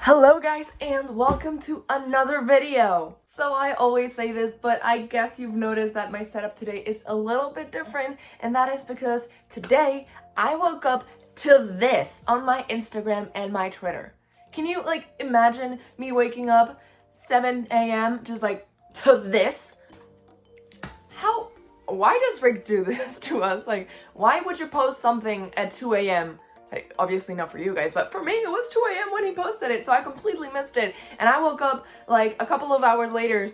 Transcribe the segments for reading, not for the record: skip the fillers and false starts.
Hello guys and welcome to another video. So I always say this, but I guess you've noticed that my setup today is a little bit different, and that is because today I woke up to this on my Instagram and my Twitter. Can you imagine me waking up 7 a.m. just to this? Why does Rick do this to us? Why would you post something at 2 a.m.? Obviously not for you guys, but for me it was 2 a.m. when he posted it, so I completely missed it. And I woke up a couple of hours later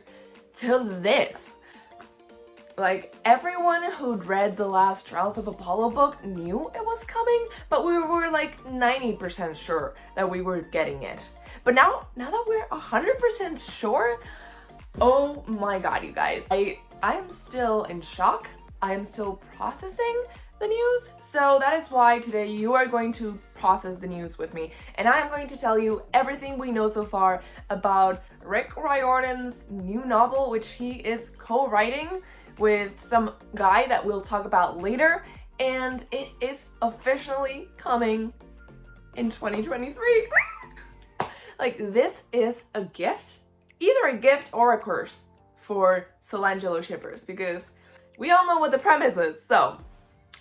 to this. Everyone who'd read the last Trials of Apollo book knew it was coming, but we were 90% sure that we were getting it. But now that we're 100% sure, oh my god, you guys. I am still in shock. I am still processing the news, so that is why today you are going to process the news with me, and I am going to tell you everything we know so far about Rick Riordan's new novel, which he is co-writing with some guy that we'll talk about later, and it is officially coming in 2023. This is a gift, either a gift or a curse for ANGELO shippers, because we all know what the premise is, so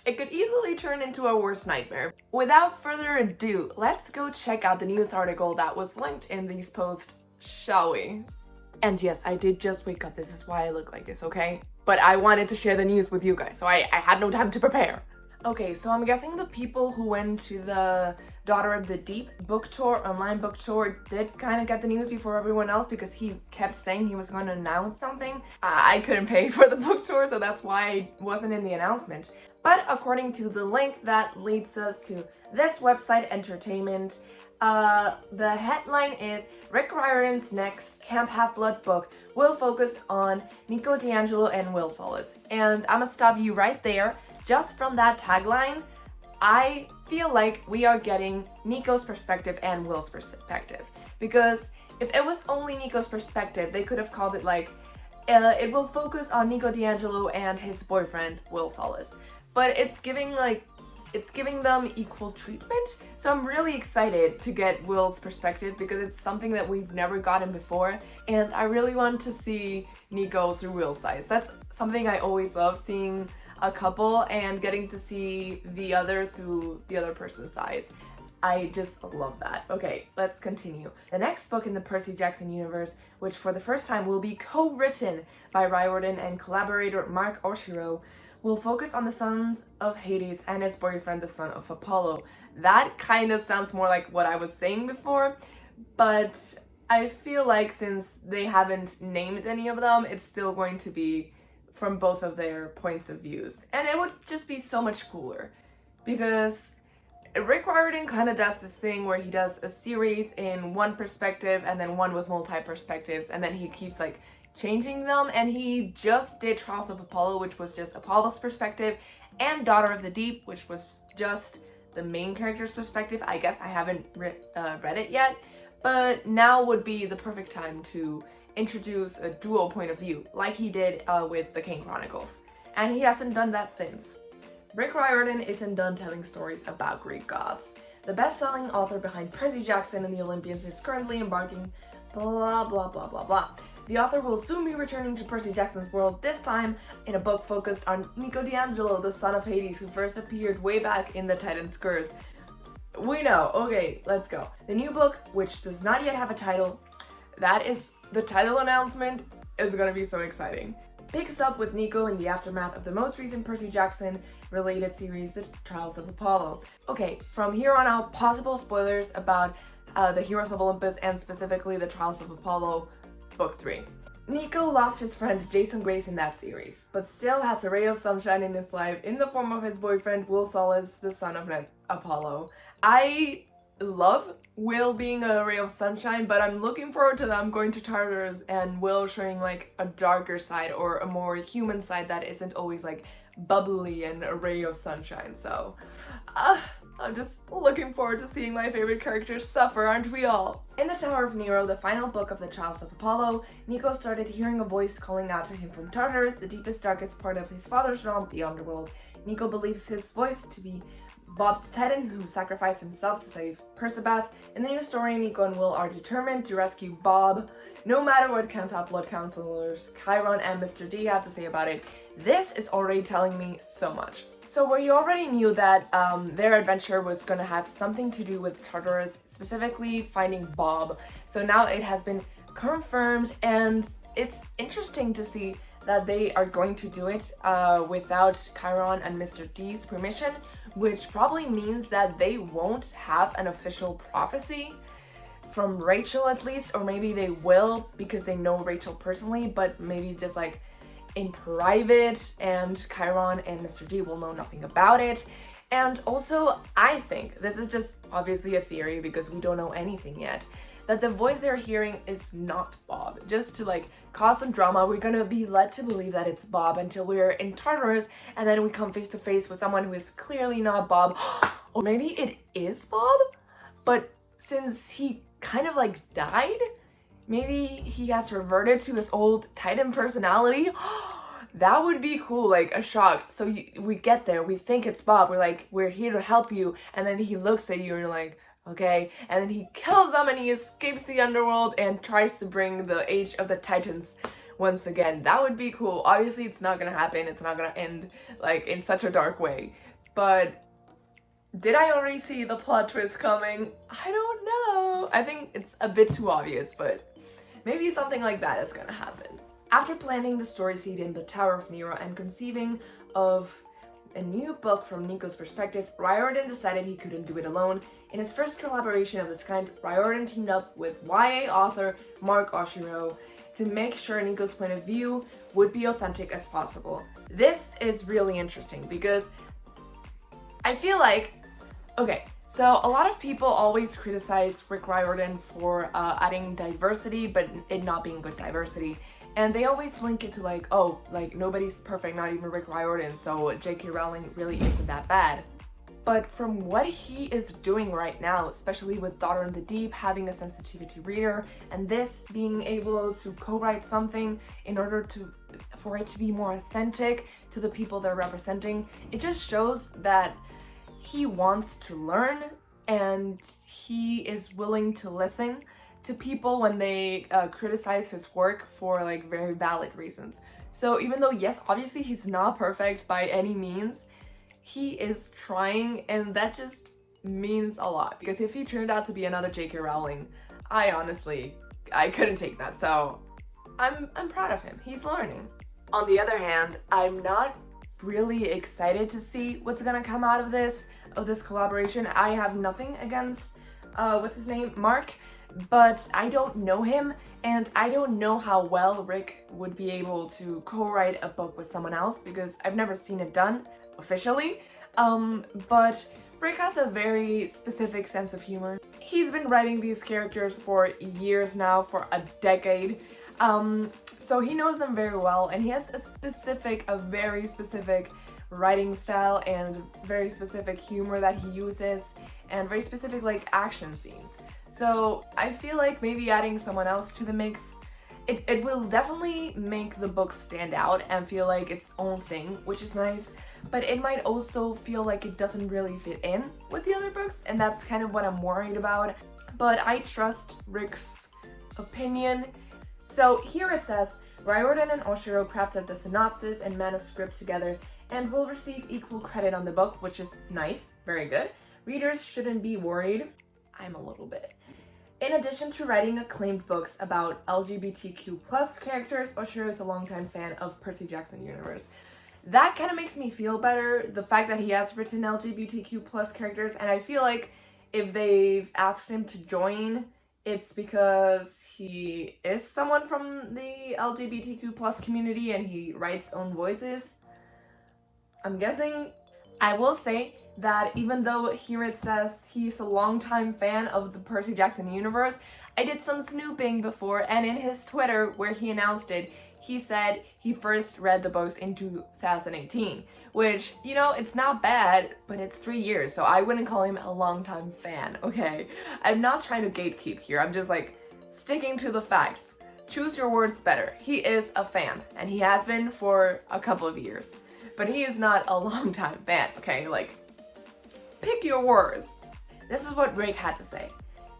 it could easily turn into a worst nightmare. Without further ado, let's go check out the news article that was linked in these posts, shall we? And yes, I did just wake up. This is why I look like this, okay? But I wanted to share the news with you guys, so I had no time to prepare. Okay, so I'm guessing the people who went to the Daughter of the Deep book tour, online book tour, did kind of get the news before everyone else, because he kept saying he was going to announce something. I couldn't pay for the book tour, so that's why I wasn't in the announcement. But according to the link that leads us to this website, Entertainment, the headline is Rick Riordan's next Camp Half-Blood book will focus on Nico, D'Angelo, and Will Solis. And I'm gonna stop you right there. Just from that tagline, I feel like we are getting Nico's perspective and Will's perspective. Because if it was only Nico's perspective, they could have called it it will focus on Nico D'Angelo and his boyfriend, Will Solis. But it's giving them equal treatment. So I'm really excited to get Will's perspective, because it's something that we've never gotten before, and I really want to see Nico through Will's eyes. That's something I always love, seeing a couple and getting to see the other through the other person's eyes. I just love that. Okay, let's continue. The next book in the Percy Jackson universe, which for the first time will be co-written by Riordan and collaborator Mark Oshiro, will focus on the sons of Hades and his boyfriend, the son of Apollo. That kind of sounds more like what I was saying before, but I feel like since they haven't named any of them, it's still going to be from both of their points of views. And it would just be so much cooler, because Rick Riordan kind of does this thing where he does a series in one perspective and then one with multi-perspectives, and then he keeps changing them, and he just did Trials of Apollo, which was just Apollo's perspective, and Daughter of the Deep, which was just the main character's perspective. I guess I haven't read it yet, but now would be the perfect time to introduce a dual point of view, like he did with the King Chronicles. And he hasn't done that since. Rick Riordan isn't done telling stories about Greek gods. The best-selling author behind Percy Jackson and the Olympians is currently embarking blah blah blah blah blah. The author will soon be returning to Percy Jackson's world, this time in a book focused on Nico D'Angelo, the son of Hades, who first appeared way back in the Titan's Curse. We know. Okay, let's go. The new book, which does not yet have a title, that is the title announcement, is gonna be so exciting. Picks up with Nico in the aftermath of the most recent Percy Jackson related series, The Trials of Apollo. Okay, from here on out, possible spoilers about the Heroes of Olympus, and specifically The Trials of Apollo Book 3. Nico lost his friend Jason Grace in that series, but still has a ray of sunshine in his life in the form of his boyfriend Will Solis, the son of Apollo. I love Will being a ray of sunshine, but I'm looking forward to them going to Tartarus and Will showing a darker side, or a more human side that isn't always bubbly and a ray of sunshine. So I'm just looking forward to seeing my favorite characters suffer, aren't we all? In the Tower of Nero, the final book of the Trials of Apollo, Nico started hearing a voice calling out to him from Tartarus, the deepest, darkest part of his father's realm, the underworld. Nico believes his voice to be Bob the Titan, who sacrificed himself to save Percebath. In the new story, Nico and Will are determined to rescue Bob, no matter what Camp Blood Counselors Chiron and Mr. D have to say about it. This is already telling me so much. So we already knew that their adventure was going to have something to do with Tartarus, specifically finding Bob. So now it has been confirmed, and it's interesting to see that they are going to do it without Chiron and Mr. D's permission, which probably means that they won't have an official prophecy from Rachel at least, or maybe they will because they know Rachel personally, but maybe just like in private, and Chiron and Mr. D will know nothing about it. And also, I think, this is just obviously a theory because we don't know anything yet, that the voice they're hearing is not Bob. Just to like cause some drama, we're gonna be led to believe that it's Bob until we're in Tartarus, and then we come face to face with someone who is clearly not Bob. Or maybe it is Bob, but since he kind of like died, maybe he has reverted to his old Titan personality. That would be cool, like a shock. So we get there, we think it's Bob, we're like, we're here to help you, and then he looks at you and you're like, okay, and then he kills them and he escapes the underworld and tries to bring the Age of the Titans once again. That would be cool. Obviously it's not gonna happen, it's not gonna end like in such a dark way, but did I already see the plot twist coming? I don't know. I think it's a bit too obvious, but maybe something like that is gonna happen. After planning the story seed in the Tower of Nero and conceiving of a new book from Nico's perspective, Riordan decided he couldn't do it alone. In his first collaboration of this kind, Riordan teamed up with YA author Mark Oshiro to make sure Nico's point of view would be authentic as possible. This is really interesting because I feel like, okay, so a lot of people always criticize Rick Riordan for adding diversity, but it not being good diversity. And they always link it to like, oh, like nobody's perfect, not even Rick Riordan, so J.K. Rowling really isn't that bad. But from what he is doing right now, especially with Daughter in the Deep having a sensitivity reader, and this being able to co-write something in order for it to be more authentic to the people they're representing, it just shows that he wants to learn and he is willing to listen to people when they criticize his work for like very valid reasons. So even though, yes, obviously he's not perfect by any means, he is trying, and that just means a lot, because if he turned out to be another J.K. Rowling, I couldn't take that. So I'm proud of him. He's learning. On the other hand, I'm not really excited to see what's gonna come out of this collaboration. I have nothing against what's his name, Mark, but I don't know him, and I don't know how well Rick would be able to co-write a book with someone else because I've never seen it done officially. But Rick has a very specific sense of humor. He's been writing these characters for years now, for a decade. So he knows them very well, and he has a very specific writing style and very specific humor that he uses, and very specific like action scenes. So I feel like maybe adding someone else to the mix, it will definitely make the book stand out and feel like its own thing, which is nice, but it might also feel like it doesn't really fit in with the other books, and that's kind of what I'm worried about. But I trust Rick's opinion. So here it says, Riordan and Oshiro crafted the synopsis and manuscript together and will receive equal credit on the book, which is nice, very good. Readers shouldn't be worried. I'm a little bit. In addition to writing acclaimed books about LGBTQ+ characters, Oshiro is a longtime fan of Percy Jackson universe. That kind of makes me feel better, the fact that he has written LGBTQ+ characters, and I feel like if they've asked him to join, it's because he is someone from the LGBTQ+ community and he writes own voices. I'm guessing. I will say that even though here it says he's a longtime fan of the Percy Jackson universe, I did some snooping before, and in his Twitter where he announced it, he said he first read the books in 2018, which, you know, it's not bad, but it's 3 years, so I wouldn't call him a longtime fan, okay? I'm not trying to gatekeep here, I'm just like sticking to the facts. Choose your words better. He is a fan, and he has been for a couple of years, but he is not a longtime fan, okay? Like, Pick your words. This is what Rick had to say.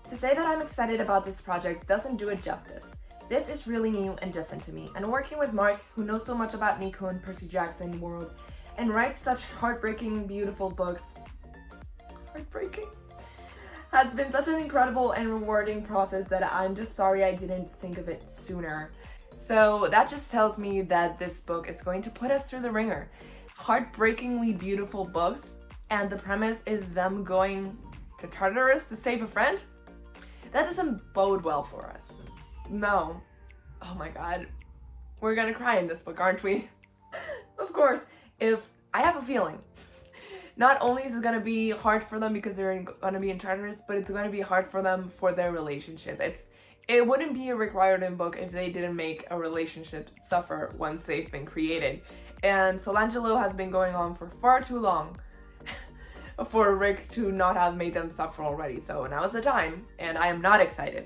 To say that I'm excited about this project doesn't do it justice. This is really new and different to me, and working with Mark, who knows so much about Nico and Percy Jackson world, and writes such heartbreaking, beautiful books, heartbreaking, has been such an incredible and rewarding process that I'm just sorry I didn't think of it sooner. So that just tells me that this book is going to put us through the ringer. Heartbreakingly beautiful books, and the premise is them going to Tartarus to save a friend? That doesn't bode well for us. No. Oh my god. We're gonna cry in this book, aren't we? Of course, if I have a feeling. Not only is it gonna be hard for them because they're gonna be in Tartarus, but it's gonna be hard for them for their relationship. It wouldn't be a Rick Riordan book if they didn't make a relationship suffer once they've been created. And so ANGELO has been going on for far too long for Rick to not have made them suffer already, so now is the time, and I am not excited.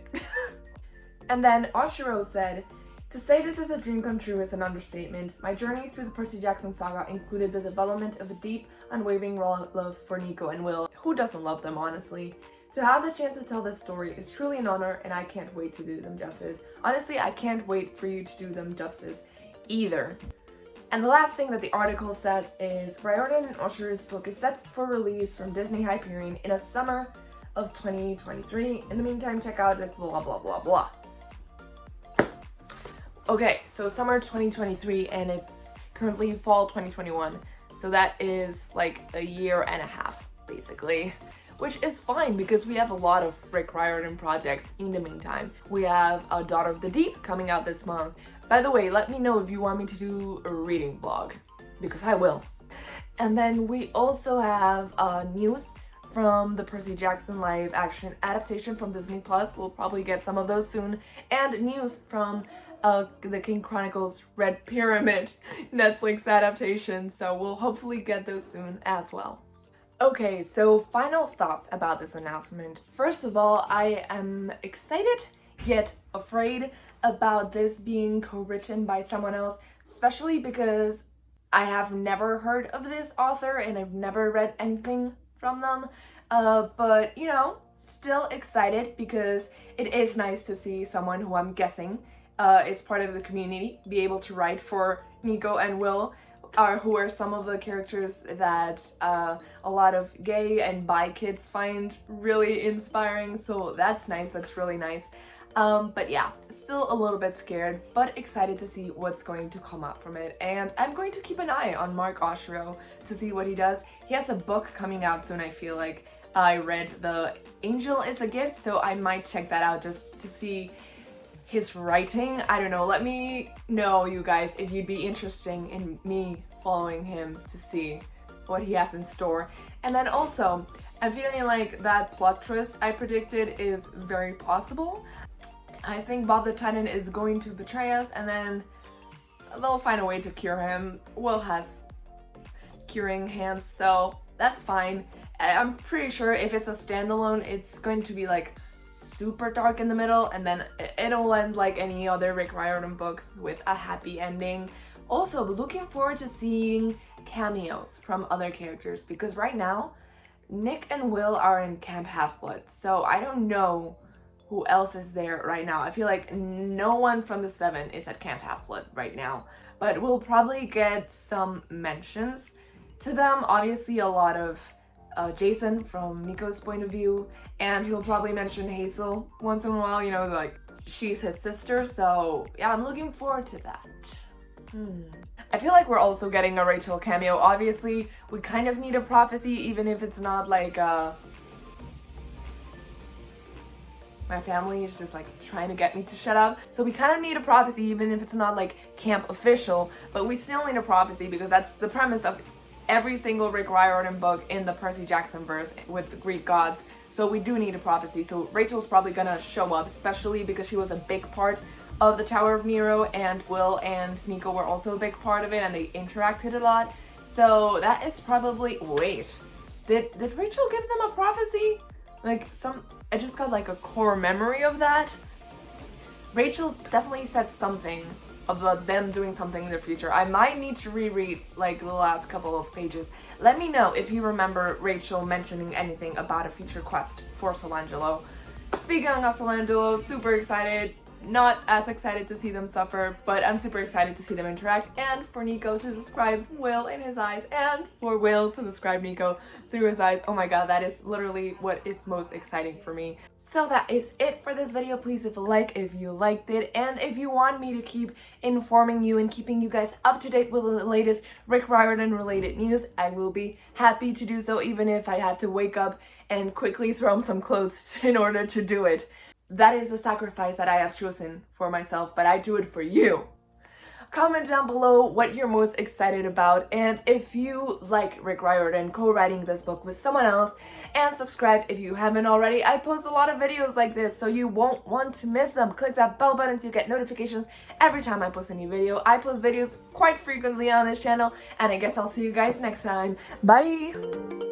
And then Oshiro said, to say this is a dream come true is an understatement. My journey through the Percy Jackson saga included the development of a deep, unwavering love for Nico and Will. Who doesn't love them, honestly? To have the chance to tell this story is truly an honor, and I can't wait to do them justice. Honestly, I can't wait for you to do them justice either. And the last thing that the article says is Riordan and Oshiro's book is set for release from Disney Hyperion in a summer of 2023. In the meantime, check out the blah blah blah blah. Okay, so summer 2023 and it's currently fall 2021. So that is like a year and a half, basically. Which is fine because we have a lot of Rick Riordan projects in the meantime. We have A Daughter of the Deep coming out this month. By the way, let me know if you want me to do a reading vlog, because I will. And then we also have news from the Percy Jackson live action adaptation from Disney+. We'll probably get some of those soon. And news from the King Chronicles Red Pyramid Netflix adaptation. So we'll hopefully get those soon as well. Okay, so final thoughts about this announcement. First of all, I am excited yet afraid about this being co-written by someone else, especially because I have never heard of this author and I've never read anything from them. But, you know, still excited because it is nice to see someone who I'm guessing is part of the community be able to write for Nico and Will, who are some of the characters that a lot of gay and bi kids find really inspiring. So that's nice, that's really nice. But yeah, still a little bit scared, but excited to see what's going to come up from it. And I'm going to keep an eye on Mark Oshiro to see what he does. He has a book coming out soon, I feel like. I read The Angel is a Gift, so I might check that out just to see his writing. I don't know, let me know, you guys, if you'd be interested in me following him to see what he has in store. And then also, I'm feeling like that plot twist I predicted is very possible. I think Bob the Titan is going to betray us and then they'll find a way to cure him. Will has curing hands, so that's fine. I'm pretty sure if it's a standalone, it's going to be like super dark in the middle and then it'll end like any other Rick Riordan books with a happy ending. Also, looking forward to seeing cameos from other characters because right now, Nick and Will are in Camp Half-Blood, so I don't know who else is there right now. I feel like no one from the 7 is at Camp Half-Blood right now, but we'll probably get some mentions to them. Obviously a lot of Jason from Nico's point of view, and he'll probably mention Hazel once in a while, you know, like she's his sister, so yeah, I'm looking forward to that. I feel like we're also getting a Rachel cameo. Obviously, we kind of need a prophecy, even if it's not like my family is just like trying to get me to shut up. So we kind of need a prophecy, even if it's not like camp official, but we still need a prophecy because that's the premise of every single Rick Riordan book in the Percy Jackson verse with the Greek gods. So we do need a prophecy. So Rachel's probably gonna show up, especially because she was a big part of the Tower of Nero, and Will and Nico were also a big part of it and they interacted a lot. So that is probably, wait, did Rachel give them a prophecy? Like I just got like a core memory of that. Rachel definitely said something about them doing something in the future. I might need to reread like the last couple of pages. Let me know if you remember Rachel mentioning anything about a future quest for Solangelo. Speaking of Solangelo, super excited. Not as excited to see them suffer, but I'm super excited to see them interact, and for Nico to describe Will in his eyes, and for Will to describe Nico through his eyes. Oh my god, that is literally what is most exciting for me. So that is it for this video. Please leave a like if you liked it, and if you want me to keep informing you and keeping you guys up to date with the latest Rick Riordan related news, I will be happy to do so, even if I have to wake up and quickly throw on some clothes in order to do it. That is a sacrifice that I have chosen for myself, but I do it for you. Comment down below what you're most excited about, and if you like Rick Riordan co-writing this book with someone else, and subscribe if you haven't already. I post a lot of videos like this, so you won't want to miss them. Click that bell button so you get notifications every time I post a new video. I post videos quite frequently on this channel, and I guess I'll see you guys next time. Bye!